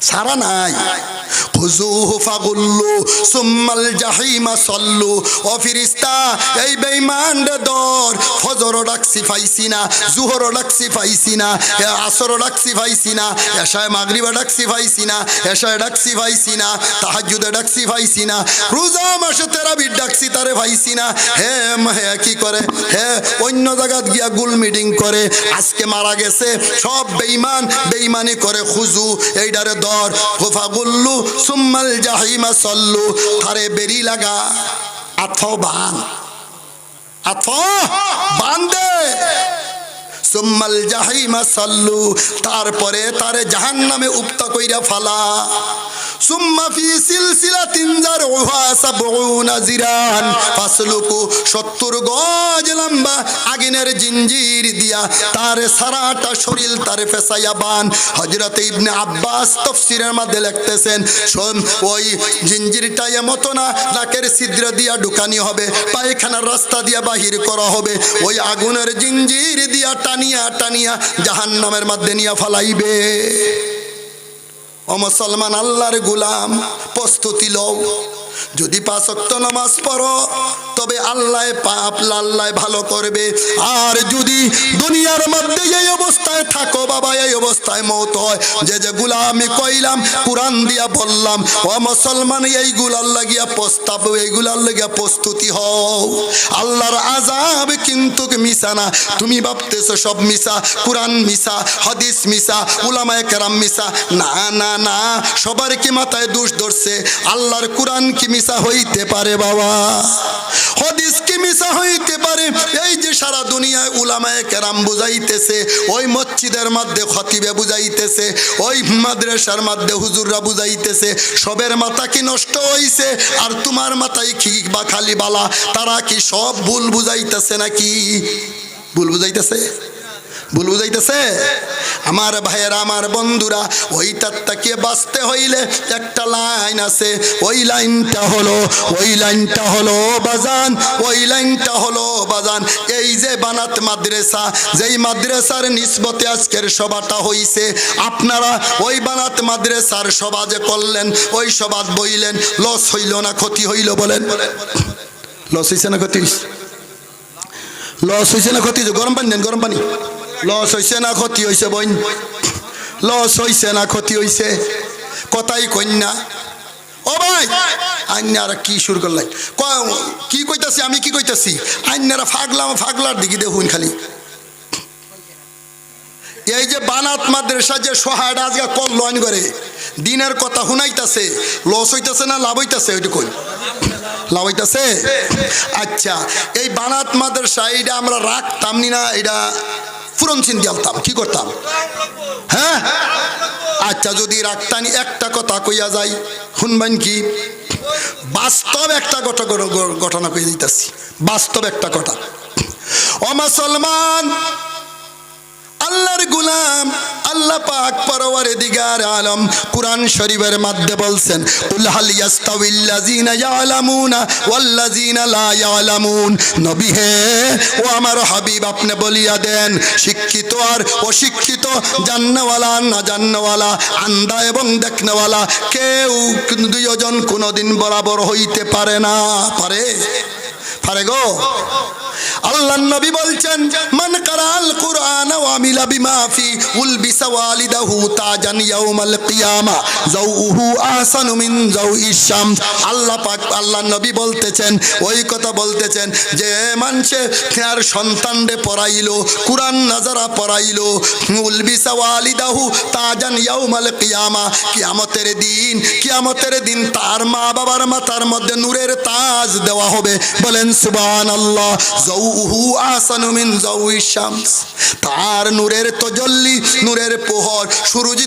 সারা নাই। খুযুহু ফাগুল্লু সুম্মাল জাহিমা সাল্লু। ও ফেরেশতা, এই বেঈমানরে ধর। ফজরও ডাকছি পাইছি না, জোহরও ডাকছি পাইছি না, আসরও ডাকছি পাইছি না, এশায় মাগরিবা ডাকছি পাইছি না, এশায় ডাকছি পাইছি না, তাহাজ্জুদে ডাকছি পাইছি না, রোজা মাসে তারাবির ডাকছি তারে পাইছি না। হে কি করে? হে অন্য জায়গাত গিয়া গুল মিটিং করে। আজকে মারা গেছে সব বেঈমান, বেঈমানি করে। খুযু, এইডারে ধর। ফাগুল্লু সুম্মাল জাহিমা সাল্লু। তারে বেরি লাগা, আথো বান, আথো বান্দে। সুম্মাল জাহিমা সাল্লু। তারপরে তারে জাহান্নামে উপ্তা কইরা ফালা। সুম্মা ফি সিলসিলাতিন যারউহা সাবউনা জিরান ফাসলুকু। 70 গজ লম্বা আগুনের জিঞ্জির দিয়া তারে সারাটা শরীর তারে ফেসাইয়া বান। হযরত ইবনে আব্বাস তাফসীরের মধ্যে লিখতেছেন, ওই জিঞ্জিরটা এমত না নাকের ছিদ্র দিয়া ঢুকানি হবে, পায়খানার রাস্তা দিয়া বাহির করা হবে। ওই আগুনের জিঞ্জির দিয়া টানিয়া টানিয়া জাহান্নামের মধ্যে নিয়ে ফালাইবে। ও মুসলমান, আল্লাহর গোলাম, প্রস্তুতি লও। যদি 5 ওয়াক্ত নামাজ পড়ো তবে আল্লাহ আল্লাহ ভালো করবে। আর যদি দুনিয়ার মধ্যে এই অবস্থায় থাকো বাবা, এই অবস্থায় মওত হয়, যে যেগুলা আমি কইলাম কোরআন দিয়া বললাম, ও মুসলমান, এইগুলার লাগিয়া প্রস্তাব, এইগুলার লাগিয়া প্রস্তুতি হও। আল্লাহর আযাব কিন্তু মিছা না। তুমি ভাবতেছো সব মিছা, কোরআন মিছা, হাদিস মিছা, উলামায়ে কেরাম মিছা। না না না, সবার কি মাথায় দোষ ধরছে? আল্লাহর কোরআন কি মিছা হইতে পারে বাবা? হাদিস কি মিছা হইতে পারে? এই যে সারা দুনিয়ায় উলামায়ে কেরাম বুঝাইতেছে, ওই মসজিদের মধ্যে খতিবে বুঝাইতেছে, ওই মাদ্রাসার মধ্যে হুজুররা বুঝাইতেছে, সবের মাথা কি নষ্ট হইছে? আর তোমার মাথায় কি বা খালি বালা? তারা কি সব ভুল বুঝাইতেছে নাকি? ভুল বুঝাইতেছে? ভুল বুঝাইতেছে? আমার ভাইয়েরা, আমার বন্ধুরা, ওইটার থেকে বাঁচতে হইলে একটা লাইন আছে। ওই লাইনটা হলো বাজান, ওই লাইনটা হলো বাজান। এই যে বানাত মাদ্রাসা, যেই মাদ্রাসার নিসবতে আজকের সভাটা হইছে, আপনারা ওই বানাত মাদ্রাসার সভা যে করলেন, ওই সভা বইলেন, লস হইল না ক্ষতি হইল? বলেন, লস হইছে না ক্ষতি হইছে? লস হইছে না ক্ষতি হইছে? গরম পানি দেন, গরম পানি। লস হইছে না ক্ষতি হইছে? বইন, লস হইছে না ক্ষতি হইছে? কথাই কন্যা। ও ভাই, আইনারা কি শুরু করলেন? কি কইতাছি আমি, কি কইতাছি? আইনারা ফাগলার দিকে দেখুন খালি। এই যে বানাত মাদ্রাসা যে সহায়টা আজকে করলো আইন করে, দিনের কথা শুনাইতাছে, লস হইতাছে না লাভ হইতাছে? ওইটা কই, লাভ হইতাছে? আচ্ছা, এই বানাত মাদ্রাসা এইটা আমরা রাখতাম না, এটা পুরন চিন দিয়ালতাম, কি করতাম? হ্যাঁ, আচ্ছা, যদি রাখতাম, একটা কথা কইয়া যাই, শুনবেন কি? বাস্তব একটা ঘটনা কইয়া দিতেছি, বাস্তব একটা কথা। ও মুসলমান, আল্লাহর গোলাম, আল্লাহ পাক পরওয়ারদিগার আলম কুরআন শরীফের মধ্যে বলছেন, কুল হাল ইয়াস্তাউিল্লাযিনা ইয়ালামুনা ওয়াল্লাযিনা লা ইয়ালামুন। নবী হে, ও আমার হাবিব, আপনি বলিয়া দেন, শিক্ষিত আর অশিক্ষিত, জান্নাওয়ালা না জান্নাওয়ালা, আন্দা এবং দেখনেওয়ালা, কেউ দুইজন কোনোদিন বরাবর হইতে পারে না। পারে গো? আল্লাহর নবী বলছেন, মান কারাল কুরআন ওয়া আমিলা বিমা ফি উলবিসা ওয়ালিদাহু তাজান ইয়াউমাল কিয়ামা যাউহু আহসানু মিন যাউইশ শামস। আল্লাহ পাক, আল্লাহর নবী বলতেছেন, ওই কথা বলতেছেন যে মানুষে তার সন্তানরে পড়াইলো, কুরআন নাজারা পড়াইলো, উলবিসা ওয়ালিদাহু তাজান ইয়াউমাল কিয়ামা, কিয়ামতের দিন তার মা বাবার মাথার মধ্যে নূরের তাজ দেওয়া হবে। বলেন সুবহানাল্লাহ। যাউহু আহসানু মিন যাউইশ শামস, তার নূরের তজল্লি, নূরের পোহর সূরজ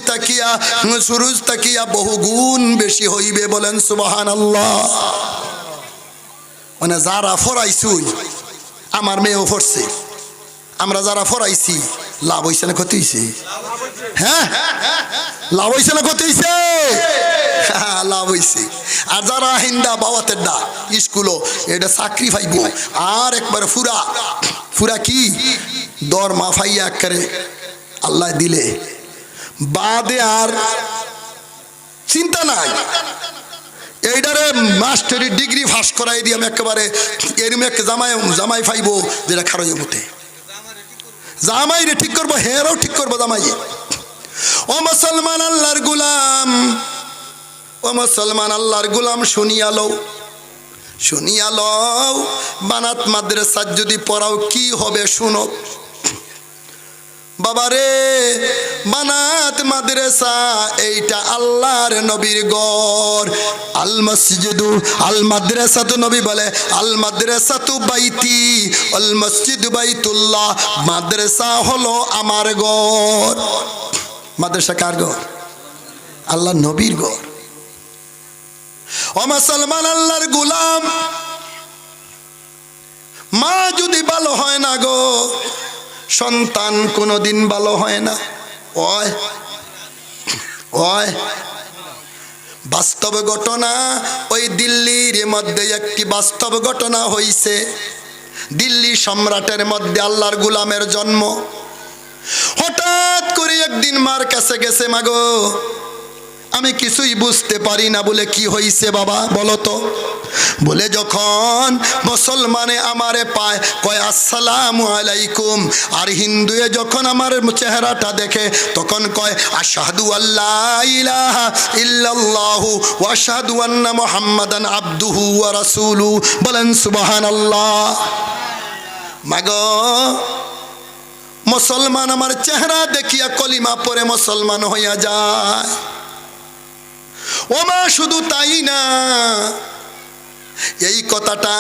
তাকিয়া বহু গুণ বেশি হইবে। বলেন সুবহানাল্লাহ। মানে যারা ফরাইছুই, আমার মেয়েও ফরছে, আমরা যারা ফরাইছি, লাভ হইছে না ক্ষতি হইছে? হ্যাঁ, লাভ হইছে না ক্ষতি হইছে? লাভ হইছে। আর যারা হিন্দা বাবাতের ডা স্কুলও এটা চাকরি পাইব, আর একবারে ফুরা কি দর মাফাইয়া করে আল্লাহ দিলে বাদে আর চিন্তা নাই। এইটারে মাস্টারি ডিগ্রি ফাঁস করাই দিয়ে আমি একেবারে এরম এক জামাই পাইব যেটা খারো মতে জামাই রে ঠিক করবো, হেরাও ঠিক করবো জামাই। ও মুসলমান আল্লাহর গুলাম, ও মুসলমান আল্লাহর গুলাম, শুনিয়া লও বানাত মাদ্রাসার যদি পড়াও কি হবে শুনো বাবারে। বানাত মাদ্রাসা এইটা আল্লাহর নবীর ঘর। আল মসজিদু আল মাদ্রাসাতু, নবী বলে আল মাদ্রাসাতু বাইতি আল মসজিদু বাইতুল্লাহ। মাদ্রাসা হলো আমার ঘর। মাদ্রাসা কার ঘর? আল্লাহর নবীর ঘর। ও মুসলমান আল্লাহর গোলাম, মা যদি ভালো হয় না গো, সন্তান কোনোদিন ভালো হয় না। ওই বাস্তব ঘটনা, ওই দিল্লির মধ্যে একটি বাস্তব ঘটনা হইছে। দিল্লি সম্রাটের মধ্যে আল্লাহর গোলামের জন্ম। হঠাৎ করে একদিন মার কাছে গেছে, মাগো আমি কিছুই বুঝতে পারি না। বলে কি হইছে বাবা বলো তো? বলে যখন মুসলমানে আমারে পায় কয় আসসালামু আলাইকুম, আর হিন্দুয়ে যখন আমার চেহারাটা দেখে তখন কয় আশহাদু আল্লা ইলাহা ইল্লাল্লাহু ওয়া আশহাদু আন্না মুহাম্মাদান আবদুহু ওয়া রাসূলুহু। বলেন সুবহানাল্লাহ। মাগো মুসলমান আমার চেহারা দেখিয়া কলিমা পড়ে মুসলমান হইয়া যায়। ও মা শুধু তাই না, এই কথাটা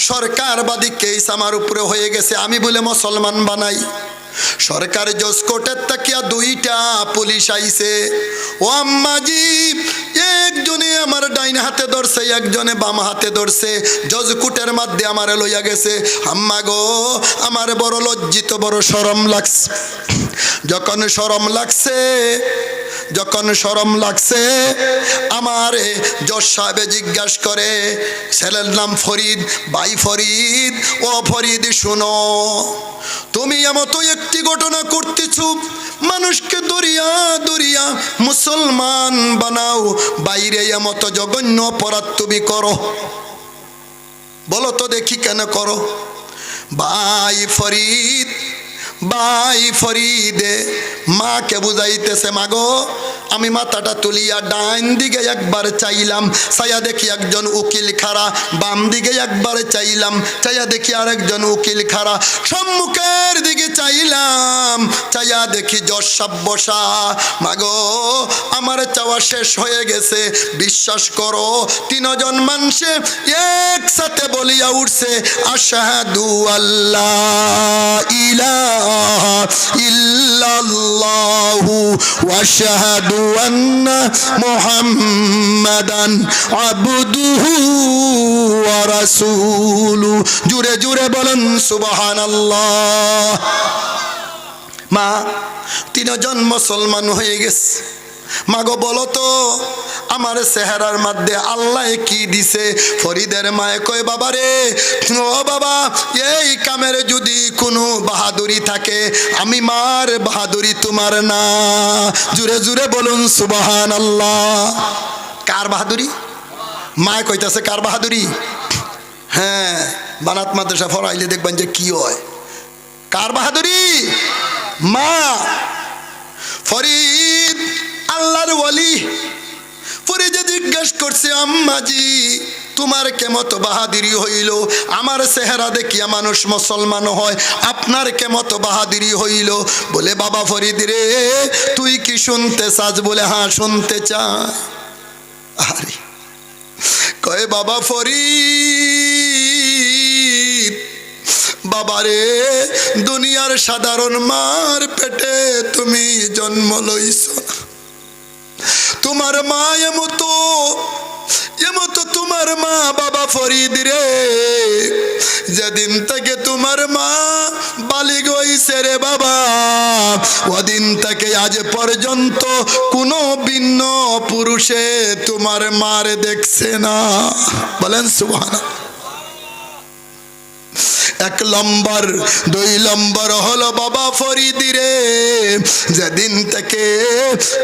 সরকারবাদী কেস আমার উপরে হয়ে গেছে। আমি বলে মুসলমান বানাই। সরকার জজ কোর্টের তাকিয়া দুইটা পুলিশ আইছে। ও আম্মাজি, একজনে আমার ডাইন হাতে ধরছে, একজনে বাম হাতে ধরছে। জজ কোর্টের মধ্যে আমারে লইয়া গেছে। আম্মা গো আমার বড় লজ্জিত, বড় শরম লাগছে। যখন শরম লাগছে আমার জজ সাহেবে জিজ্ঞাসা করে, ছেলের নাম ফরিদ, ভাই ফরিদ, ও ফরিদ শুনো, তুমি এমতো একটি ঘটনা করতেছো, মানুষকে দরিয়া মুসলমান বানাও, বাইরে এমতো জঘন্য অপরাধ তুমি করো, বলো তো দেখি কেন করো? ভাই ফরিদে মাকে বুঝাইতেছে, মাগো আমি মাথাটা তুলিয়া ডাইন দিকে একবার চাইলাম, চাইয়া দেখি একজন উকিল খাড়া। বাম দিকে একবার চাইলাম, চাইয়া দেখি আরেকজন উকিল খাড়া। সম্মুখের দিকে চাইলাম, চাইয়া দেখি জজ সাহেব বসা। মাগো আমার চাওয়া শেষ হয়ে গেছে। বিশ্বাস করো, তিনজন মানুষে একসাথে বলিয়া উঠছে আশহাদু আল্লাহ ইলাহা ইল্লাল্লাহু ওয়া আশহাদু আন্না মুহাম্মাদান আবদুহু ওয়া রাসূলুহু। জুরে জুরে বলেন সুবহানাল্লাহ। মা তিনজন মুসলমান হয়ে গেছে। মাগো বলো তো আমার চেহারার মধ্যে আল্লাহ কি দিছে? ফরিদের মায়ে কয়, বাবা রে, ও বাবা, এই কামের যদি কোনো বাহাদুরি থাকে, আমি মার বাহাদুরি তোমার না। জুরে জুরে বলুন সুবহানাল্লাহ। কার বাহাদুরি? মায় কইতাছে কার বাহাদুরি? হ্যাঁ, বানাত মাদ্রাসা পড়াইলে দেখবেন যে কি হয়। কার বাহাদুরি? মা। ফরিদ আল্লাহর ওয়ালি। ফরিদে জিজ্ঞাসা করছে, আম্মাজি তোমার কেমত বাহাদুরি হইল? আমার চেহারা দেখিয়া মানুষ মুসলমান হয়, আপনার কেমত বাহাদুরি হইল? বলে বাবা ফরিদ রে, তুই কি শুনতে চাস? বলে হ্যাঁ শুনতে চাই। আরে কয়, বাবা ফরিদ, বাবারে দুনিয়ার সাধারণ মার পেটে তুমি জন্ম লইছ। তোমার মা এমতো তোমার মা বাবা ফরিদ রে, যেদিন থেকে তোমার মা বালিগ হইছে রে বাবা, ওদিন থেকে আজ পর্যন্ত কোনো ভিন্ন পুরুষে তোমার মার দেখছে না। বলেন সুবহানাল্লাহ। এক নম্বর। দুই নম্বর হলো বাবা ফরিদ রে, যেদিন থেকে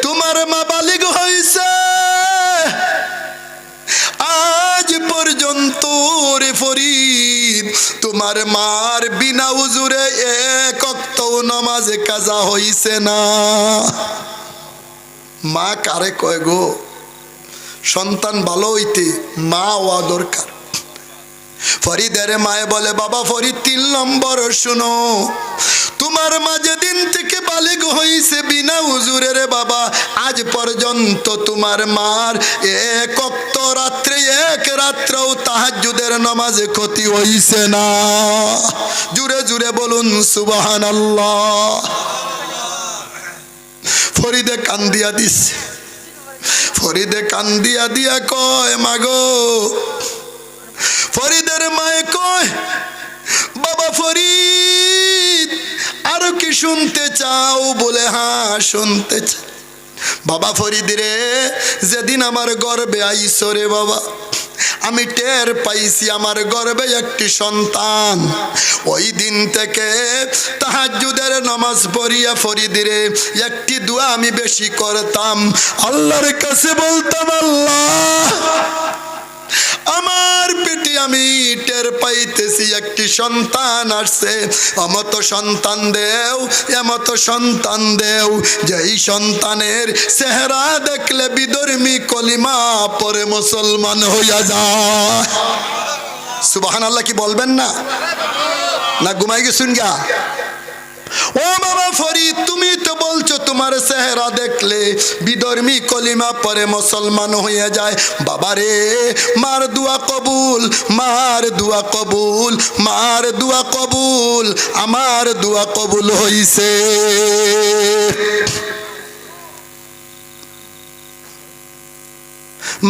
তোমার মা বালিগ হইছে রে ফরিদ, তোমার মার বিনা উজুরে এক ওয়াক্ত নামাজ কাজা হইছে না। মা কারে কয় গো? সন্তান ভালো হইতে মা হওয়া দরকার। ফরিদের মায়ে বলে, বাবা ফরিদ 3 নম্বর শুনো, তোমার মা যেদিন থেকে বালিগ হইছে বিনা হুজুরে রে বাবা, আজ পর্যন্ত তোমার মার এক ওয়াক্ত রাত্রে এক রাত্রেও তাহাজ্জুদের নামাজে ক্ষতি হইছে না। জুড়ে জুড়ে বলুন সুবহানাল্লাহ। ফরিদে কান্দিয়া দিছে, ফরিদে কান্দিয়া দিয়া কয়, মাগো। ফরিদের মায়ে কয়, বাবা ফরিদ আরো কি শুনতে চাও? বলে হ্যাঁ শুনতে চাই। বাবা ফরিদ রে, যেদিন আমার গর্বে আইছো রে বাবা, আমি টের পাইছি আমার গর্বে একটি সন্তান। ওই দিন থেকে তাহাজ্জুদের নামাজ পড়িয়া ফরিদ রে একটি দোয়া আমি বেশি করতাম, আল্লাহর কাছে বলতাম, আল্লাহ আমার পেটে আমি টের পাইতেছি একটি সন্তান আসছে, এমত সন্তান দেও, এমত সন্তান দেও যেই সন্তানের চেহারা দেখলে বিধর্মী কলিমা পরে মুসলমান হইয়া যায়। সুবহানাল্লাহ কি বলবেন না? না ঘুমাই গেছুন গা? ও বাবা ফরিদ, তুমি তো বলছো তোমার চেহারা দেখলে বিধর্মী কলিমা পরে মুসলমান হয়ে যায়। বাবারে, মার দোয়া কবুল, মার দোয়া কবুল, মার দোয়া কবুল, আমার দোয়া কবুল হইছে।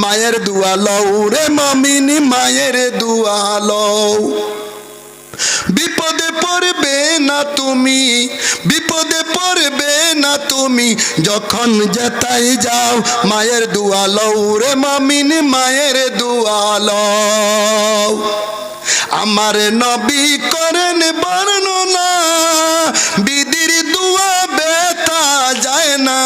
মায়ের দোয়া লও রে মমিন, মায়ের দোয়া লও। বিপদে পড়বে না তুমি, বিপদে পড়বে না তুমি, যখন যেতাই যাও মায়ের দোয়া লও রে মমিন, মায়ের দোয়া লও। আমার নবী করেন বর্ণনা, বিদির দোয়া বেতা যায় না।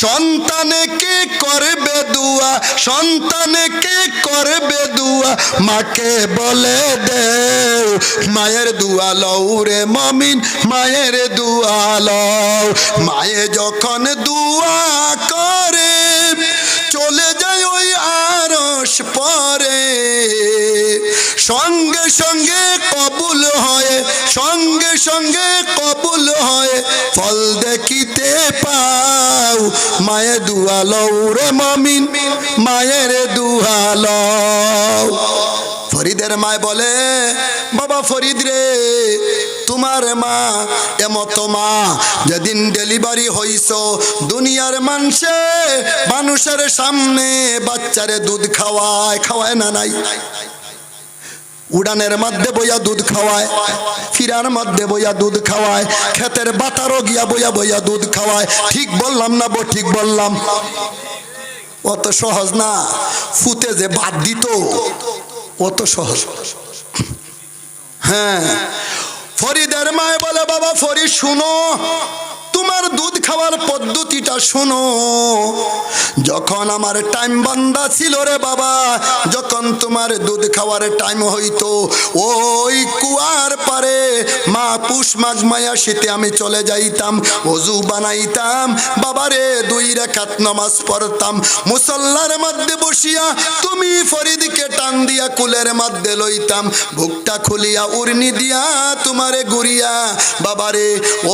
সন্তানে কে করবে দোয়া, সন্তানে কে করবে দোয়া, মাকে বলে দেও মায়ের দোয়া লও রে মমিন, মায়ের দোয়া লও। মায়ে যখন দোয়া করে চলে যায় ওই আরশ পরে, সঙ্গে সঙ্গে কবুল হয়, সঙ্গে সঙ্গে কবুল হয়, ফল দেখিতে পাও মায়ের দোয়া লও রে মমিন, মায়ের দোয়া লও। ফরিদের মায় বলে, বাবা ফরিদ রে, তোমার মা এমত মা, যেদিন ডেলিভারি হইছ দুনিয়ার মানুষের সামনে বাচ্চারে দুধ খাওয়ায়, খাওয়ায় না নাই? উড়ানের মধ্যে বইয়া দুধ খাওয়ায়, ফিরার মধ্যে বইয়া দুধ খাওয়ায়, ক্ষেতের বাতারও গিয়া বইয়া বইয়া দুধ খাওয়ায়। ঠিক বললাম না? ঠিক বললাম? অত সহজ না। ফুতে যে বাদ দিত অত সহজ। হ্যাঁ, ফরিদের মায় বলে, বাবা ফরিদ শুনো, তোমার দুধ খাওয়ার পদ্ধতিটা শোনো। যখন আমার টাইম বান্দা ছিল রে বাবা, যখন তোমার দুধ খাওয়ার টাইম হইতো, ওই কুয়ার পারে মা পুষ মাঘ মায়া শীতে আমি চলে যাইতাম, ওযু বানাইতাম, বাবারে 2 রাকাত নামাজ পড়তাম। মুসল্লার মধ্যে বসিয়া তুমি ফরিদকে টান দিয়া কুলের মধ্যে লইতাম, বুকটা খুলিয়া উড়নি দিয়া তোমারে গুড়িয়া, বাবারে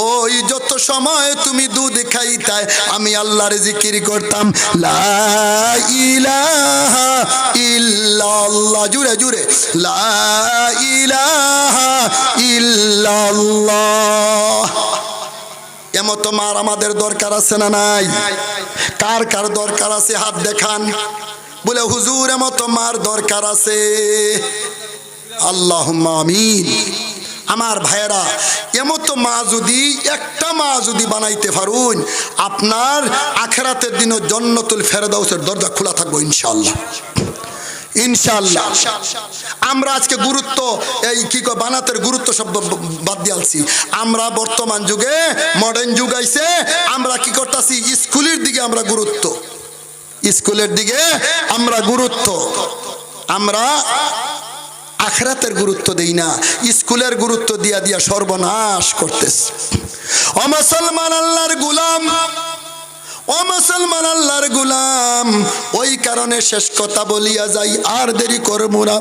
ওই যত সময় তুমি দুধ খাইতাই আমি আল্লাহর জিকির করতাম, লা ইলাহা ইল্লাল্লাহ, জুড়ে জুড়ে লা ইলাহা ইল্লাল্লাহ। এমত মার আমাদের দরকার আছে না নাই? কার কার দরকার আছে হাত দেখান। বলে হুজুর এমত মার দরকার আছে। আল্লাহুম্মা আমিন। আমার ভাইয়েরা, এমতো মা যদি একটা মা যদি বানাইতে পারুন, আপনার আখিরাতের দিনে জান্নাতুল ফেরদাউসের দরজা খোলা থাকবে ইনশাআল্লাহ, ইনশাআল্লাহ। আমরা আজকে গুরুত্ব এই কি কয় বানাতের গুরুত্ব শব্দ বাদ দিয়েছি। আমরা বর্তমান যুগে মডার্ন যুগ আইছে, আমরা কি করতেছি? স্কুলের দিকে আমরা গুরুত্ব, স্কুলের দিকে আমরা গুরুত্ব। আমরা আখিরাতের গুরুত্ব দেই না, স্কুলের গুরুত্ব দিয়া দিয়া সর্বনাশ করতেছে। ও মুসলমান আল্লাহর গোলাম, ও মুসলমান আল্লাহর গোলাম, ওই কারণে শেষ কথা বলিয়া যাই, আর দেরি করব না।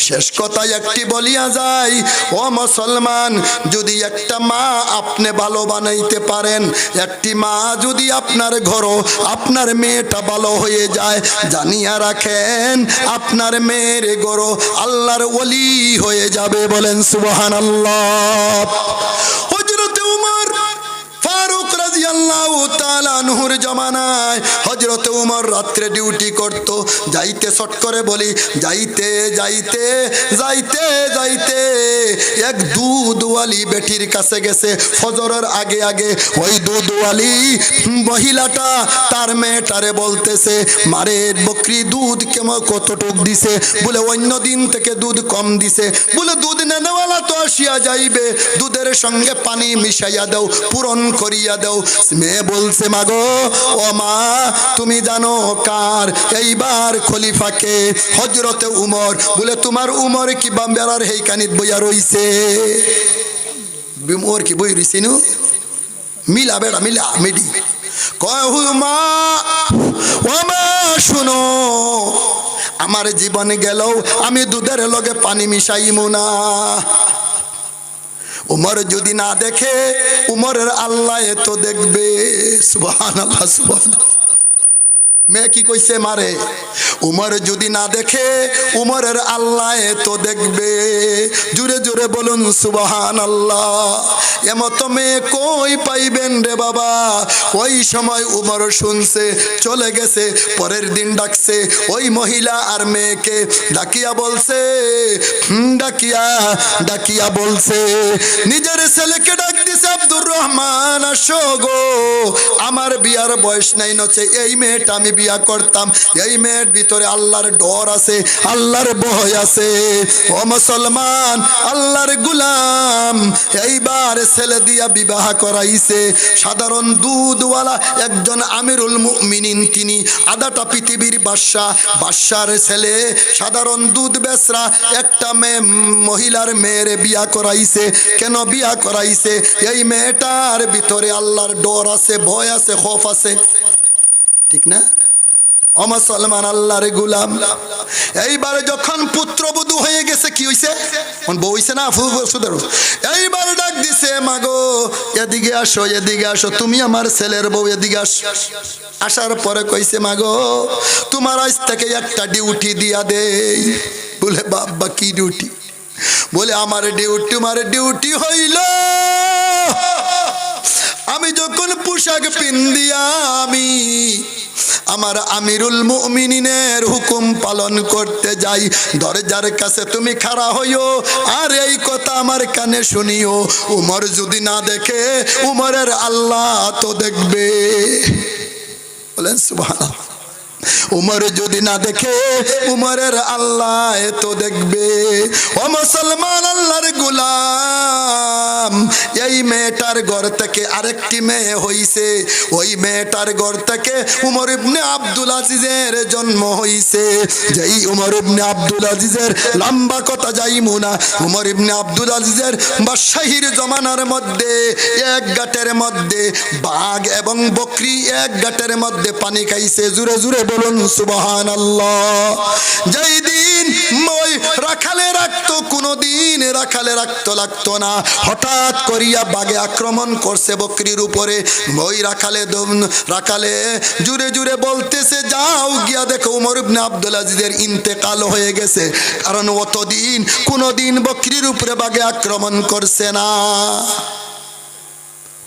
শেষ কথা একটি বলিয়া যাই, ও মুসলমান, যদি একটা মা আপনি ভালো বানাইতে পারেন, একটি মা যদি আপনার ঘরও আপনার মেয়েটা ভালো হয়ে যায়, জানিয়া রাখেন আপনার মেয়ের ঘরও আল্লাহর ওলি হয়ে যাবে। বলেন সুবহানাল্লাহ। হযরত উমর ফারুক রাদিয়াল্লাহু তাআলা আনহুর জামানায় হযরত উমর রাত্রে ডিউটি করত। যাইতে শট করে বলি, যাইতে যাইতে যাইতে যাইতে এক দুধওয়ালি বেটির কাছে গেছে ফজরের আগে আগে। ওই দুধওয়ালি মহিলাটা তার মেয়েটারে বলতেছে, মারে বকরি দুধ কেমন কতটুক দিছে? বলে অন্য দিন থেকে দুধ কম দিছে। বলে দুধ নেওয়ালা তো আসিয়া যাইবে, দুধের সঙ্গে পানি মিশাইয়া দাও, পূরণ করিয়া দাও। মেয়ে বলছে, মাগো ও মা, তুমি জানো কার? এইবার খলিফাকে হযরতে উমর। বলে তোমার উমর কি বাম্বেরার হেইকানিত বইয়া রইছে? উমর কি বই রইছে? নু মিলা বেড়া মিলা মিডি কয়, হু মা, ও মা শুনো, আমার জীবন গেলেও আমি দুধের লগে পানি মিশাইমু না। উমর যদি না দেখে, উমরের আল্লাহ তো দেখবে। সুবহানাল্লাহ, সুবহানাল্লাহ। মেয়ে কি কইছে মারে? উমর যদি না দেখে, উমরের আল্লাহ তো দেখবে। জুড়ে জুড়ে বলুন সুবহানাল্লাহ। এমত মেয়ে কই পাইবেন রে বাবা? ওই সময় উমর শুনছে, চলে গেছে। পরের দিন ডাকছে ওই মহিলা আর মেয়েকে, ডাকিয়া বলছে, ডাকিয়া ডাকিয়া বলছে, নিজের ছেলেকে ডাক দিছে, আব্দুর রহমান আসো গো, আমার বিয়ার বয়স নাই, নচে এই মেয়েটা আমি বিয়া করতাম। এই মেয়ের ভিতরে আল্লাহর ডর আছে, আল্লাহর ভয় আছে। ও মুসলমান আল্লাহর গোলাম, এইবার ছেলে দিয়া বিবাহ করাইছে সাধারণ দুধওয়ালা একজন আমিরুল মুমিনিন, তিনি আদাটা পৃথিবীর বাদশা, বাদশার ছেলে, সাধারণ দুধ বেচরা একটা মেয়ে, মহিলার মেয়েরে বিয়া করাইছে। কেন বিয়া করাইছে? এই মেয়েটার ভিতরে আল্লাহর ডর আছে, ভয় আছে, খৌফ আছে। ঠিক না? ও মুসলমান আল্লাহর গোলাম, এইবার যখন পুত্রবধূ হয়ে গেছে, কি হইছে? বউ হইছে না, এইবার ডাক দিছে, মাগো এদিকে আসো, এদিকে আসো, তুমি আমার ছেলের বউ, এদিকে আসো। আসার পরে কইছে, মাগো তোমার আজ থেকে একটা ডিউটি দিয়া দেই। বলে বাবা কি ডিউটি? বলে আমার ডিউটি, আমার ডিউটি হইল, আমি যখন পোশাক পিন্দিয়া আমি আমার আমিরুল মুমিনিনের হুকুম পালন করতে যাই, দরজার কাছে তুমি খাড়া হইও, আর এই কথা আমার কানে শুনিও। উমর যদি না দেখে, উমরের আল্লাহ তো দেখবে। বলেন সুবহানাল্লাহ। উমর যদি না দেখে, উমরের আল্লাহ তো দেখবে। ও মুসলমান আল্লাহর গোলাম, এই মেয়েটার ঘর থেকে আরেকটি মেয়ে হইছে। ওই মেয়েটার ঘর থেকে উমর ইবনে আব্দুল আজিজের জন্ম হইছে। যেই উমর ইবনে আব্দুল আজিজের, লম্বা কথা যাইমু না, উমর ইবনে আব্দুল আজিজের বাদশাহীর জমানার মধ্যে এক গাটের মধ্যে বাঘ এবং বকরি এক গাটের মধ্যে পানি খাইছে। জুড়ে জুড়ে বলুন সুবহানাল্লাহ। যেই দিন ওই রাখালে রাখতো, কোনদিন রাখালে রাখতো লাগতো না, হঠাৎ করিয়া বাঘে আক্রমণ করছে বকরির উপরে। ওই রাখালে জুড়ে জুড়ে বলতেছে, যাও গিয়া দেখো উমর ইবনে আব্দুল আজিজের ইন্তেকাল হয়ে গেছে, কারণ অতদিন কোনদিন বকরির উপরে বাঘে আক্রমণ করছে না।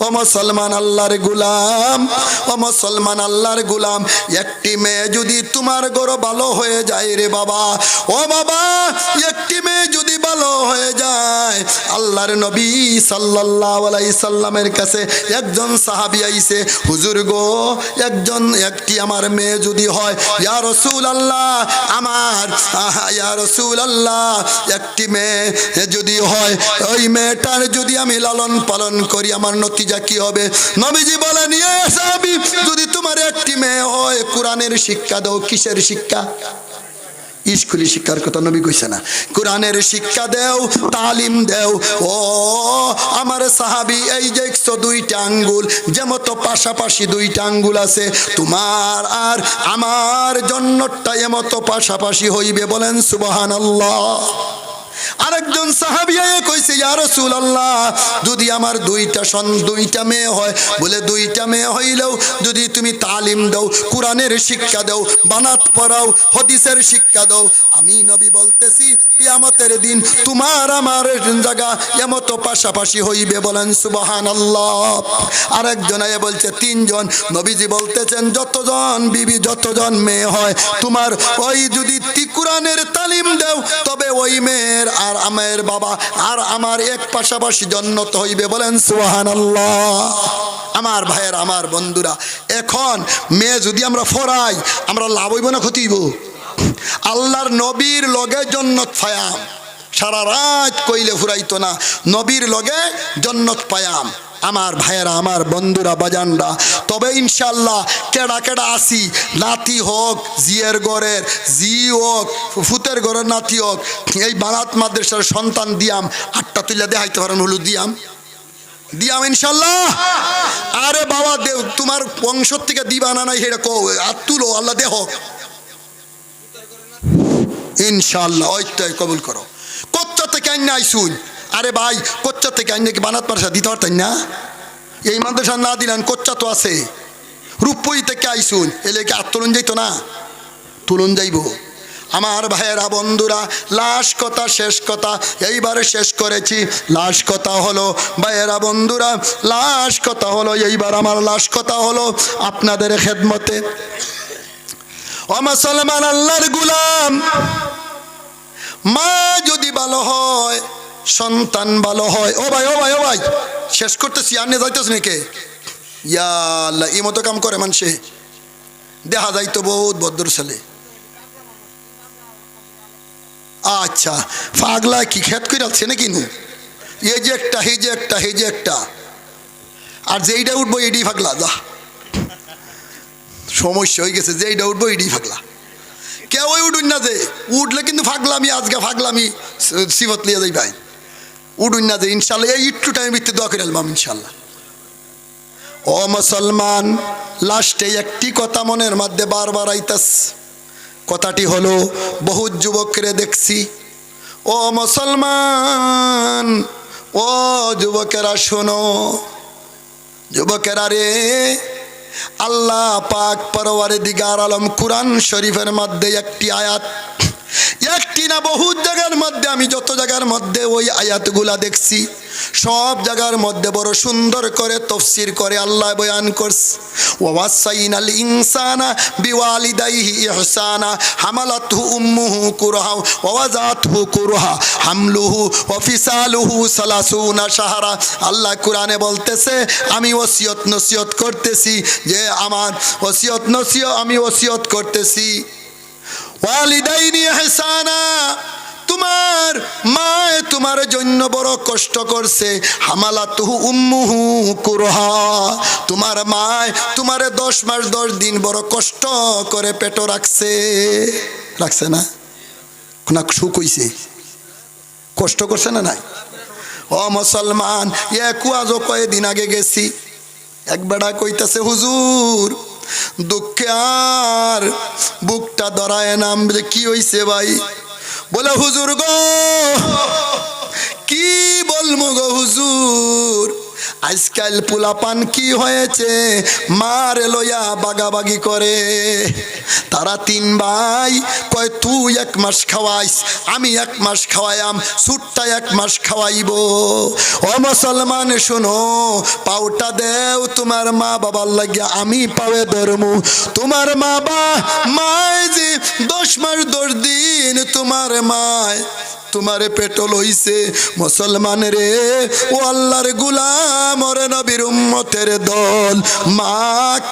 ও মুসলমান আল্লাহর গোলাম, ও মুসলমান আল্লাহর গোলাম, একটি মেয়ে যদি তোমার ঘর ভালো হয়ে যায় রে বাবা, ও বাবা, একটি মেয়ে যদি ভালো হয়ে যায়, আল্লাহর নবী সাল্লাল্লাহু আলাইহি সাল্লামের কাছে একজন সাহাবী আইছে, হুজুর গো, একটি আমার মেয়ে যদি হয়, ইয়া রাসূলুল্লাহ, আমার ইয়া রাসূলুল্লাহ, একটি মেয়ে যদি হয়, ওই মেয়েটার যদি আমি লালন পালন করি, আমার নতিজা কি হবে? নবীজি বলেন, ইয়া সাহাবী, যদি তোমার একটি মেয়ে হয়, কোরআনের শিক্ষা দাও। কিসের শিক্ষা? স্কুলে শিক্ষার কথা নবী কইছে না? কোরআনের শিক্ষা দেও, তালিম দেও। ও আমার সাহাবী, এই যে 102টা আঙ্গুল যেমতো পাশাপাশি 2টা আঙ্গুল আছে, তোমার আর আমার জন্নতটা এমতো পাশাপাশি হইবে। বলেন সুবহানাল্লাহ। আরেকজন সাহাবী কইছে, ইয়া রাসূলুল্লাহ, যদি আমার 2টা মেয়ে হয়, বলে 2টা মেয়ে হইলেও যদি তুমি তালিম দাও, কোরআনের শিক্ষা দাও, বানাত পড়াও, হাদিসের শিক্ষা দাও, আমি নবী বলতেছি কিয়ামতের দিন তোমার আমার জায়গা এমতো পাশাপাশি হইবে। বলেন সুবহানাল্লাহ। আরেকজন বলছে 3জন। নবীজি বলতেছেন যতজন বিবি, যতজন মেয়ে হয়, তোমার ওই যদি কোরআনের তালিম দাও, তবে ওই মেয়ের আর আমার বাবা আর আমার এক পাশাপাশি জান্নাত হইবে। বলেন সুবহানাল্লাহ। আমার ভাইয়ের, আমার বন্ধুরা, এখন মেয়ে যদি আমরা ফরাই, আমরা লাভ হইব না ক্ষতি হইব? আল্লাহর নবীর লগে জান্নাত পায়াম, সারা রাত কইলে ফুরাইতো না, নবীর লগে জান্নাত পায়াম। আমার ভাইয়েরা, আমার বন্ধুরা, বাজানরা, তবে ইনশাল্লাহ কেডা কেডা আসি, নাতি হোক, জিয়ের ঘরের জি হোক, ফুতের ঘরের নাতি হোক, এই বানাত মাদ্রাসার সন্তান দিয়াম, 8টা তুলে দেখাইতে পারেন, হলো দিয়াম ইনশাল্লাহ। আরে বাবা দেও, তোমার বংশ থেকে দিবা না নাই সেটা কও, আর তুলো, আল্লাহ দেহ ইনশাল্লাহ। ওইটাই কবুল করো। কোথা থেকে আইন আইসুন? আরে ভাই, কোচ্চা থেকে আইন নাকি বানাত মাদ্রাসা দিতে পারতেন না? এই মাদ্রাসা না দিলেন, কোচ্চা তো আছে। রূপই থেকে আইসুন, এলে কি আর তুলন যাইতো না? তুলন যাইব। আমার ভাইয়েরা, বন্ধুরা, লাশ কথা, শেষ কথা, এইবারে শেষ করেছি। লাশ কথা হলো ভাইয়েরা, বন্ধুরা, লাশ কথা হলো, এইবার আমার লাশ কথা হলো আপনাদের খেদমতে। ও মুসলমান, আল্লাহর গোলাম, মা যদি ভালো হয়, সন্তান ভালো হয়। ও ভাই, ও ভাই, ও ভাই, শেষ করতেছি, আনে যাইতেছ নাকি? ইয়া আল্লাহ, এই মতো কাম করে মানুষে, দেখা যাইতো বহুত ভদ্র ছেলে। আচ্ছা, পাগলা কি খেত করে আছে নাকি? এই যে একটা, এই যে একটা, এই যে একটা, আর যেইটা উঠবো এডি পাগলা। যা সমস্যা হয়ে গেছে, যেইটা উঠবো এডি পাগলা। কেউ উঠুন না, যে উঠলে কিন্তু ফাগলামি, আজকে ফাগলামি সিফত লিয়ে যাই ভাই, উঠুন না যে। ইনশাল্লাহ এই একটু টাইম ভিত্তিতে দোয়া করে আলবাম ইনশাল্লাহ। ও মুসলমান, লাস্টে একটি কথা মনের মধ্যে বারবার আইতাস। কথাটি হলো, বহু যুবকরে দেখছি। ও মুসলমান, ও যুবকেরা শোনো, যুবকেরা রে, আল্লাহ পাক পরওয়ারদিগার আলম কুরআন শরীফের মধ্যে একটি আয়াত, একটি না বহু জায়গার মধ্যে, আমি যত জায়গার মধ্যে ওই আয়াতগুলা দেখছি, সব জায়গার মধ্যে বড় সুন্দর করে তাফসীর করে আল্লাহ বয়ান করছে। ওয়াসাইনাল ইনসানা বিওয়ালিদাইহি ইহসানা হামালাতহু উম্মুহু কুরহা ওয়াযাতহু কুরহা হামলুহু ওয়া ফিসালুহু 30 শাহরা। আল্লাহ কোরআনে বলতেছে, আমি ওসিয়ত নসিহত করতেছি, যে আমার ওসিয়ত নসিহত আমি ওসিয়ত করতেছি, ওয়ালিদাইনি ইহসানা, তোমার মা তোমার জন্য বড় কষ্ট করছে, হামালাতুহু উম্মুহু কুরহা, তোমার মা তোমারে 10 মাস 10 দিন বড় কষ্ট করে পেট রাখছে। রাখছে না? কোন সুখ হইছে? কষ্ট করছে না? নাই? ও মুসলমান, আজও কয়েকদিন আগে গেছি, এক বেড়া কইতাছে, হুজুর দুঃখে আর বুকটা ধরায় নাম। কি হইছে ভাই? বলে, হুজুর গো, কি বলবো গো হুজুর, আজকাল পোলাপান কি হয়েছে, মার লইয়া বাগাবাগি করে। তারা 3 ভাই কয়, তুই 1 মাস খাওয়াইস, আমি 1 মাস খাওয়াইম, সুটটা 1 মাস খাওয়াইব। ও মুসলমান শোনো, পাউটা দেও তোমার মা বাবার লাগিয়া, আমি পাওয়ে ধরমু। তোমার মায় যে 10 মাস 10 দিন তোমার মায় তোমারে পেট লইছে। মুসলমান রে, ও আল্লাহর গোলাম, ওরে নবীর উম্মতের দল, মা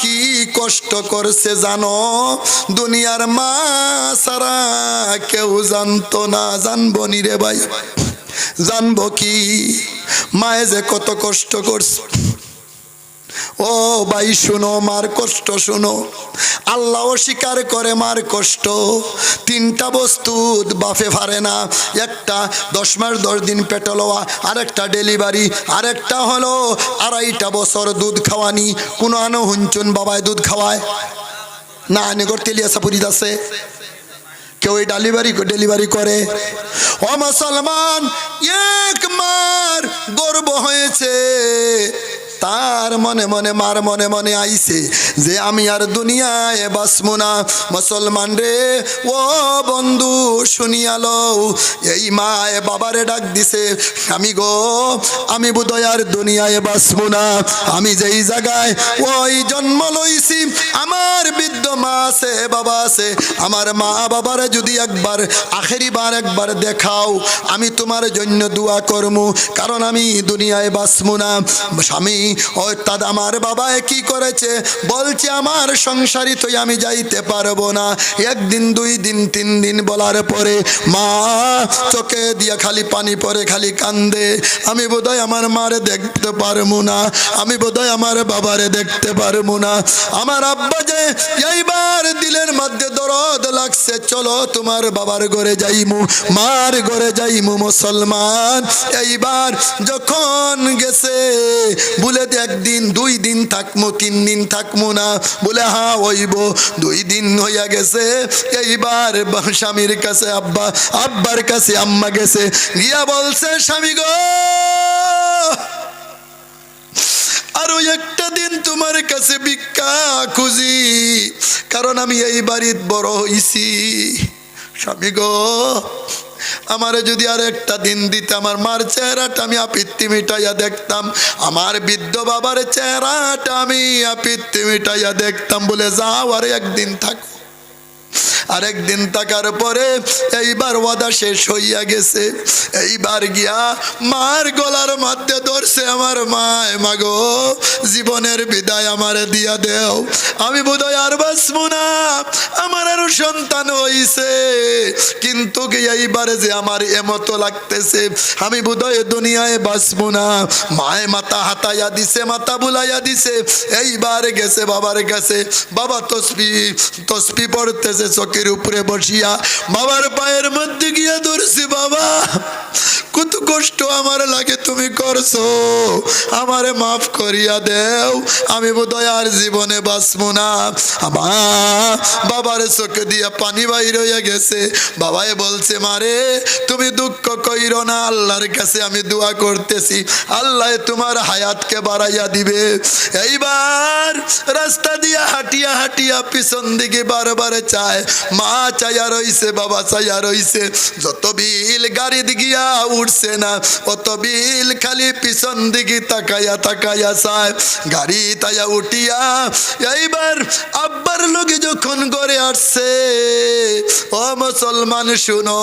কি কষ্ট করছে জানো? দুনিয়ার মা সারা কেউ জানতো না। জানবো নি রে ভাই? জানবো কি? মায়ে যে কত কষ্ট করছে। ও ভাই শুনো, মার কষ্ট শুনো। আল্লাহ অস্বীকার করে মার কষ্ট। তিনটা বস্তু বাপে পারে না, একটা 10 মাস 10 দিন পেটে লওয়া, আরেকটা ডেলিভারি, আরেকটা হলো 2.5 বছর দুধ খাওয়ানি। কোনো আনো হুঞ্চুন বাবায় দুধ খাওয়ায় না? আনেগর তেলিয়াসা পুরিত আছে কেউ এই ডেলিভারি করে? ও মুসলমান, এক মার গর্ব হয়েছে, তার মনে মনে মার মনে মনে আইছে যে আমি আর দুনিয়ায় বাঁচবো না। মুসলমান রে, ও বন্ধু শুনিয়া লও, এই মায়ে বাবারে ডাক দিছে, আমি গো, আমি বোধহয় আর দুনিয়ায় বাঁচবো না। আমি যেই জায়গায় ওই জন্ম লইছি, আমার বৃদ্ধ মা আছে, বাবা আছে, আমার মা বাবারে যদি একবার আখেরি বার একবার দেখাও, আমি তোমার জন্য দোয়া করবো, কারণ আমি দুনিয়ায় বাঁচবো না। স্বামী অর্থাৎ আমার বাবায় কি করেছে, বলছে আমার সংসারী তো আমি যাইতে পারবো না। 1 দিন 2 দিন 3 দিন বলার পরে মা চোখে দিয়া খালি পানি পরে, খালি কান্দে, আমি বোধহয় আমার মারে দেখতে পারবো না, আমি বোধহয় আমার বাবারে দেখতে পারবো না। আমার আব্বা যে এইবার দিলের মধ্যে দরদ লাগছে, চলো তোমার বাবার ঘরে যাইমু, মার ঘরে যাইমু। মুসলমান, এইবার যখন গেছে বলে 1 দিন 2 দিন থাকমু, 3 দিন থাকমু না, বলে হ্যাঁ হইব। 2 দিন হইয়া গেছে, এইবার স্বামীর কাছে আব্বা, আব্বার কাছে আম্মা গেছে, গিয়া বলছে স্বামী গো, আরো একটা দিন তোমার কাছে ভিক্ষা খুঁজি, কারণ আমি এই বাড়ির বড় হইছি। স্বামী গো, আমারে যদি আর একটা দিন দিতে, আমার মার চেহারাটা আমি আপত্তি মিটাইয়া দেখতাম, আমার বৃদ্ধ বাবার চেহারাটা আমি আপত্তি মিটাইয়া দেখতাম। বলে যাও, আর 1 দিন থাকো। আরেকদিন থাকার পরে এইবার ওয়াদা শেষ হইয়া গেছে। এইবার গিয়া মার গলার মধ্যে ধরছে আমার মায়, মাগো জীবনের বিদায় আমারে দিয়া দেও, আমি বোধহয় আর বাঁচবো না, আমার আরো সন্তান হইছে, কিন্তু এইবারে যে আমার এমতো লাগতেছে আমি বোধহয় দুনিয়ায় বাঁচবো না। মায় মাথা হাতাইয়া দিছে, মাথা বুলাইয়া দিছে। এইবার গেছে বাবার কাছে, বাবা তসবি পড়তেছে চোখের উপরে বসিয়া, বাবার পায়ের মধ্যে গিয়া ধরছি, বাবা কত কষ্ট আমার লাগে তুমি করছো, আমারে মাফ করিয়া দেও, আমি বোধহয় আর জীবনে বাঁচবো না। আমার বাবার চোখে দিয়া পানি বাইর হইয়া গেছে। বাবাই বলছে, মারে তুমি দুঃখ কইরো না, আল্লাহর কাছে আমি দোয়া করতেছি, আল্লাহ তোমার হায়াতকে বাড়াইয়া দিবে। এইবার রাস্তা দিয়া হাঁটিয়া হাঁটিয়া পিছন দিকে বারবার চায়, মা চাইয়া রইছে, বাবা চাইয়া রইছে, যত বিল গাড়ি গিয়া উঠছে না, অত বিল খালি পিছন দিকে তাকাইয়া তাকাইয়া চায়। গাড়ি তাইয়া উঠিয়া এইবার আব্বার লোকে যখন ঘরে আসছে, ও মুসলমান শুনো,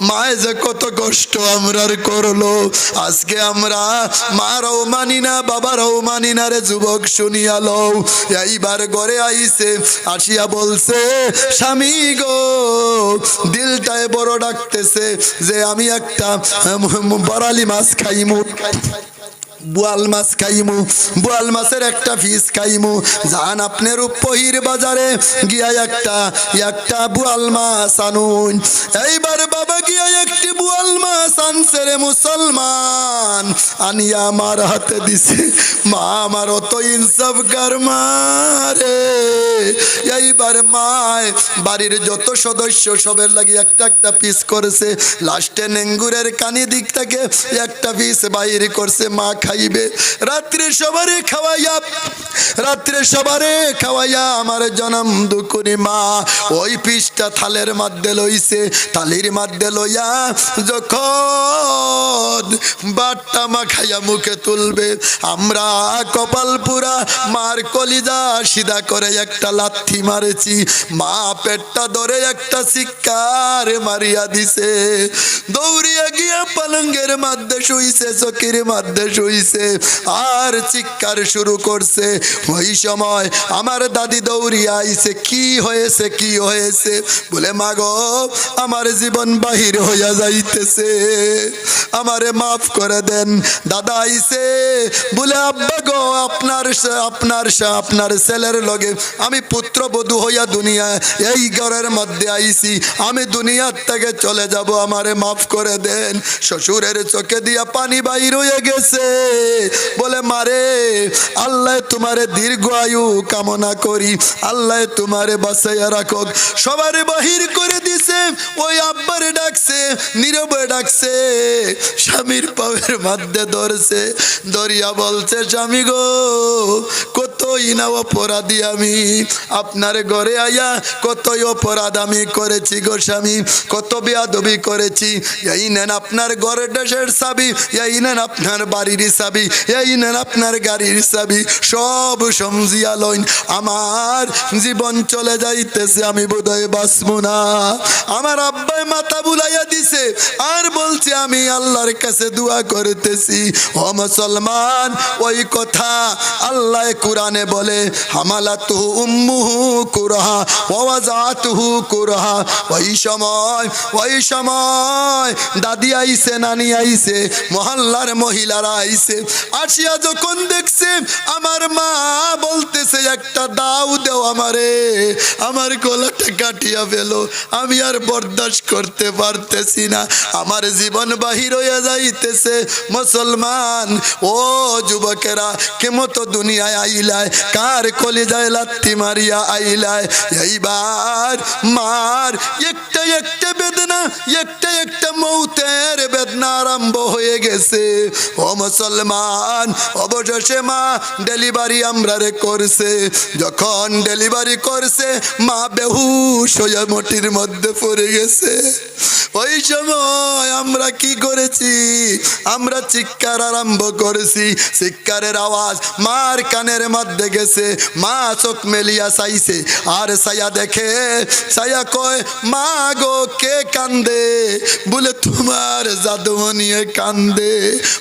মায় যে কত কষ্ট আমরার করলো, আজকে আমরা মারাও মানি না, বাবারাও মানি না রে যুবক, শুনিয়া লও। এইবার ঘরে আইছে, আসিয়া বলছে, স্বামী গো, দিলটায় বড় ডাকতেছে যে আমি একটা বরালি মাছ খাইমু, বোয়াল মাছ খাইমু, বোয়াল মাছের একটা পিস খাইমু, যান আপনার পহির বাজারে গিয়া একটা বোয়াল মাছ আনুন। এইবার বাবা গিয়া একটি বোয়াল মাছ আনছে রে মুসলমান, আনিয়া আমার হাতে দিছে। মা আমার অত ইনসাফ কার মারে। এইবার মায় বাড়ির যত সদস্য সবের লাগি একটা একটা পিস করেছে, লাস্টে নেঙ্গুরের কানি দিক থেকে একটা পিস বাইরে করছে, মা খাইবে। রাত্রে সবারে খাওয়াইয়া আমার জনম দুকুনি মা ওই পিসটা থালের মধ্যে লইছে, থালির মধ্যে লইয়া যখন বাট্টা মা খাইয়া মুখে তুলবে, আমরা কপাল পুরা মার কলিজা সিধা করে একটা লাথি মারেছি, মা পেটটা ধরে একটা চিৎকার মারিয়া দিছে। দৌড়িয়া গিয়া পালঙ্গের মধ্যে শুইছে, চকির মধ্যে শুইছে আর চিৎকার শুরু করছে। ওই সময় আমার দাদি দৌড়িয়া আইছে, কি হয়েছে কি হয়েছে? বলে মা গো, আমার জীবন বাহির হইয়া যাইতেছে, আমারে মাফ করে দেন। দাদা আইছে, বলে আব্বা গো, আপনার ছেলের লগে আমি পুত্রবধূ হইয়া দুনিয়া এই ঘরের মধ্যে আইছি, আমি দুনিয়ার থেকে চলে যাব, আমারে মাফ করে দেন। শ্বশুরের চোখে দিয়া পানি বাইর হয়ে গেছে। বলে মারে, আল্লাহ তোমারে দীর্ঘ আয়ু কামনা করি, আল্লাহ তোমারে বাঁচাইয়া রাখুক। সবারে বাহির করে দিছে। ওই আব্বারে ডাকছে, নীরবে ডাকছে, স্বামীর পায়ের মধ্যে ধরছে, ধরিয়া বলছে, স্বামী গো, কতই না অপরাধী আমি, আপনার ঘরে আয়া কতই অপরাধ আমি করেছি গো স্বামী, কত বেয়াদবি করেছি। এই নেন আপনার ঘরের দেশের চাবি, এই নেন আপনার বাড়ির চাবি, এই নেন আপনার গাড়ির চাবি, সব সমজিয়া লইন, আমার জীবন চলে যাইতেছে, আমি বোধহয় বাঁচবো না। আমার আব্বাই মাথা বুলাইয়া দিছে আর বলছে, আমি আল্লাহর কাছে দোয়া করতেছি। ও মুসলমান, ওই কথা আল্লাহ কুরআনে বলে, হামালাতুহু উম্মুহু কুরহা ওয়া ওয়াযাতুহু কুরহা। ওই সময় দাদি আইছে, নানি আইছে, মহল্লার মহিলারা আইছে। আসিয়া যখন দেখছে আমার মা বলতেছে, একটা দাও দেও আমারে, আমার গলাটা কাটিয়া ফেলো, আমি আর বরদাস্ত করতে পারতেছি না, আমার জীবন বাহির হয়ে যাইতেছে। মুসলমান ও যুবকেরা, কেমতো দুনিয়ায় আইলায়, কার কলিজায় লাত্তি মারিয়া আইলায়। এইবার মার একটা একটা বেদনা, একটা একটা মৌতের বেদনা আরম্ভ হয়ে গেছে। ও মুসলমান, অবশেষে মা ডেলিভারি আমরারে করছে। যখন ডেলিভারি করছে, মা বেহুশ হয়ে মাটির মধ্যে পড়ে গেছে। ওই সময় আমরা কি করেছি? আমরা চিৎকার আরম্ভ করেছি। চিৎকারের আওয়াজ মার কানের মধ্যে গেছে। মা চোখ মেলিয়া চাইছে, আর ছায়া দেখে, ছায়া কয়, মা গো, কে কান্দে? বলে তোমার জাদুমণিয়ে কান্দে।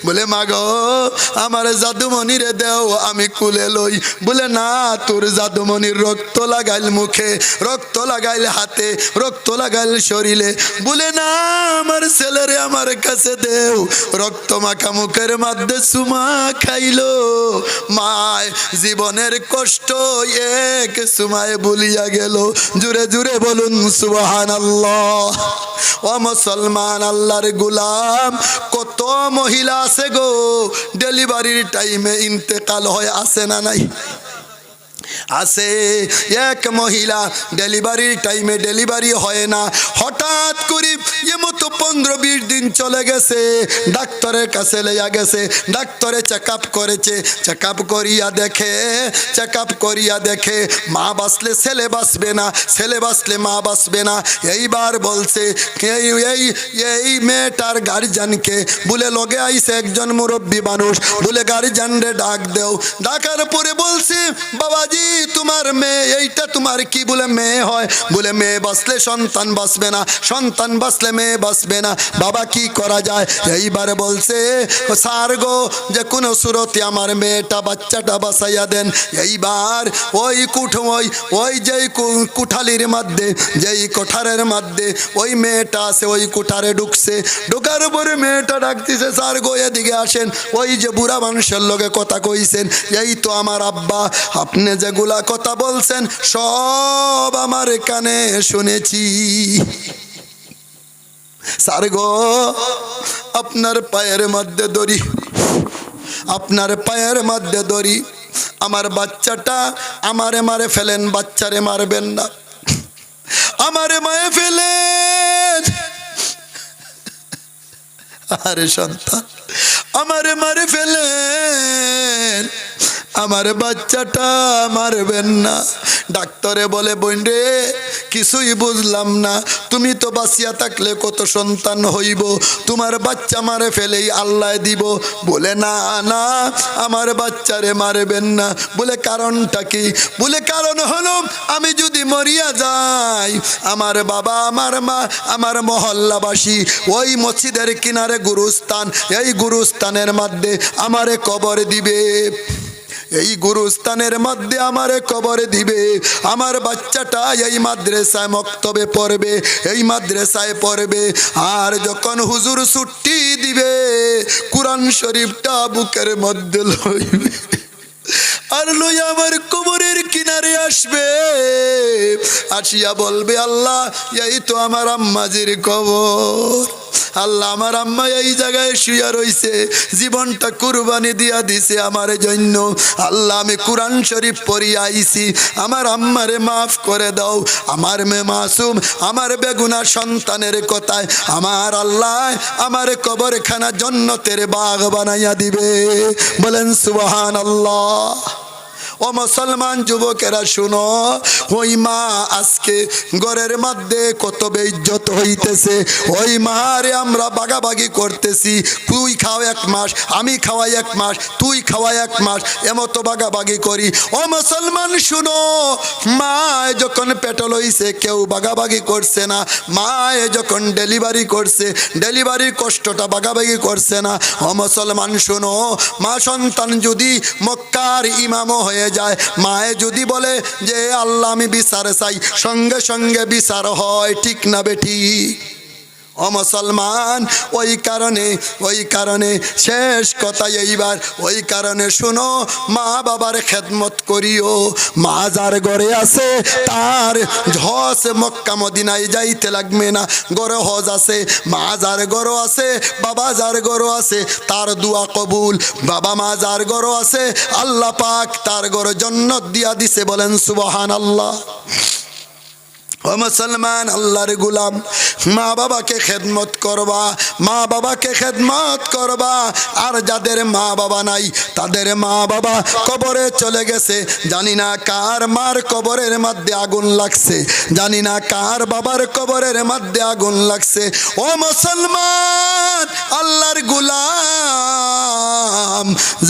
বলে মা গো, আমার জাদুমণিরে দেও, আমি কুলে লই। বলে না, তোর জাদুমণির রক্ত লাগাইল মুখে, রক্ত লাগাইল হাতে, রক্ত লাগাইল শরীরে। বলে না, আমার ছেলেরে আমার কাছে দেও। রক্ত মাখা মুখের মধ্যে সুমা খাইলো। মায় জীবনের কষ্ট এক সুমায় ভুলিয়া গেল। জুড়ে জুড়ে বলুন সুবহানাল্লাহ। ও মুসলমান, আল্লাহর গোলাম, কত মহিলা আছে গো, ডেলিভারির টাইমে ইন্তেকাল হয়, আছে না নাই? আছে। এক মহিলা ডেলিভারির টাইমে ডেলিভারি হয় না, হঠাৎ করে এমতো 15-20 দিন চলে গেছে। ডাক্তারের কাছে লইয়া গেছে, ডাক্তারে চেক আপ করেছে, চেক আপ করিয়া দেখে মা বাঁচলে ছেলে বাঁচবে না, ছেলে বাঁচলে মা বাঁচবে না। এইবার বলছে, এই মেয়েটার গার্জিয়ানকে, বলে লগে আইছে একজন মুরব্বী মানুষ, বলে গার্জিয়ানরে ডাক দেও। ডাকার পরে বলছে, বাবাজি, তোমার মেয়ে, এইটা তোমার কি? বলে মেয়ে হয়। বলে মেয়ে বাঁচলে সন্তান বাঁচবে না, সন্তান বাঁচলে মেয়ে বাঁচবে না, বাবা কি করা যায়? এইবারে বলছে, স্যার গো, যে কোনো সুরতে আমার মেয়েটা, বাচ্চাটা বাঁচাইয়া দেন। এইবার ওই যেই কুঠালির মধ্যে, যেই কোঠারের মধ্যে ওই মেয়েটা আছে, ওই কুঠারে ঢুকছে। ঢোকার পরে মেয়েটা ডাকতেছে, স্যার গো, এদিকে আসেন। ওই যে বুড়া মানুষের লগে কথা কইছেন, এই তো আমার আব্বা, আপনি যেগুলা কথা বলছেন সব আমার কানে শুনেছি। স্যার গো, আপনার পায়ের মধ্যে দড়ি, আপনার পায়ের মধ্যে দড়ি, আমার বাচ্চাটা আমারে মারে ফেলেন, বাচ্চারে মারবেন না, আমারে মায়ে ফেলেন। আরে সন্তান, আমারে মারে ফেলেন, আমার বাচ্চাটা মারবেন না। ডাক্তারে বলে বোন রে কিছুই বুঝলাম না, তুমি তো বাঁচিয়া থাকলে কত সন্তান হইব, তোমার বাচ্চা মারে ফেলেই আল্লাহ দিব। বলে না না আমার বাচ্চারে মারবেন না। বলে কারণটা কি? বলে কারণ হলো আমি যদি মরিয়া যাই আমার বাবা আমার মা আমার মহল্লাবাসী ওই মসজিদের কিনারে গুরুস্থান, এই গুরুস্থানের মধ্যে আমারে কবর দিবে, এই গুরুস্থানের মধ্যে আমারে কবর দিবে। আমার বাচ্চাটা এই মাদ্রাসায় মক্তবে পড়বে, এই মাদ্রাসায় পড়বে। আর যখন হুজুর ছুটি দিবে কুরআন শরীফটা বুকের মধ্যে লইবে আর লইয়া আমার কবরের কিনারে আসবে, আসিয়া বলবে আল্লাহ এই তো আমার আম্মাজির কবর। আল্লাহ আমার আম্মা এই জায়গায় শুয়া রইছে, জীবনটা কুরবানি দিয়া দিছে আমার জন্য। আল্লাহ আমি কুরআন শরীফ পড়িয়া আইছি, আমার আম্মারে মাফ করে দাও। আমার মেয়ে মাসুম আমার বেগুনা সন্তানের কথায় আমার আল্লাহ আমার কবরখানা জান্নাতের বাগ বানাইয়া দিবে। বলেন সুবহানাল্লাহ। ও মুসলমান যুবকেরা শুনো, ওই মা আজকে ঘরের মধ্যে কত বেইজ্জত হইতেছে। ওই মারে আমরা বাগাবাগি করতেছি, তুই খাও 1 মাস আমি খাওয়াই 1 মাস তুই খাওয়াই 1 মাস, এমতো বাগাবাগি করি। ও মুসলমান শুনো, মায় যখন পেটল হইছে কেউ বাগাবাগি করছে না, মায় যখন ডেলিভারি করছে ডেলিভারির কষ্টটা বাগাবাগি করছে না। ও মুসলমান শুনো, মা সন্তান যদি মক্কার ইমামও হয়ে যায়, মায়ে যদি বলে যে আল্লাহ আমি বিচার চাই, সঙ্গে সঙ্গে বিচার হয়, ঠিক না বেঠি? ও মুসলমান ওই কারণে শেষ কথা এইবার, ওই কারণে শুনো মা বাবার খেদমত করিও। মা যার ঘরে আছে তার হজ মক্কা মদিনায় যাইতে লাগবে না, ঘরে হজ আছে। মা যার ঘর আছে বাবা যার ঘর আছে তার দোয়া কবুল। বাবা মা যার ঘর আছে আল্লাহ পাক তার ঘর জান্নাত দিয়া দিছে। বলেন সুবহানাল্লাহ। ও মুসলমান আল্লাহর গোলাম, মা বাবাকে খেদমত করবা, মা বাবাকে খেদমত করবা। আর যাদের মা বাবা নাই তাদের মা বাবা কবরে চলে গেছে, জানি না কার মার কবরের মধ্যে আগুন লাগছে, জানি না কার বাবার কবরের মধ্যে আগুন লাগছে। ও মুসলমান আল্লাহর গোলাম,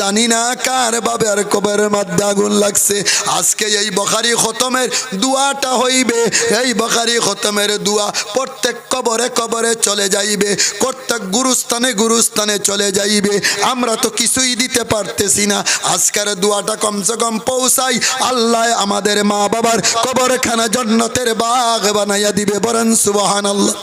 জানি না কার বাবার কবরের মধ্যে আগুন লাগছে। আজকে এই বুখারী খতমের দোয়াটা হইবে, এই বুখারী খতমের দোয়া প্রত্যেক কবরে কবরে চলে যাইবে, প্রত্যেক গুরুস্থানে গুরুস্থানে চলে যাইবে। আমরা তো কিছুই দিতে পারতেছি না, আজকের দোয়াটা কমসে কম পৌঁছাই, আল্লাহ আমাদের মা বাবার কবরখানা জান্নাতের বাগ বানাইয়া দিবে। বলেন সুবহানাল্লাহ।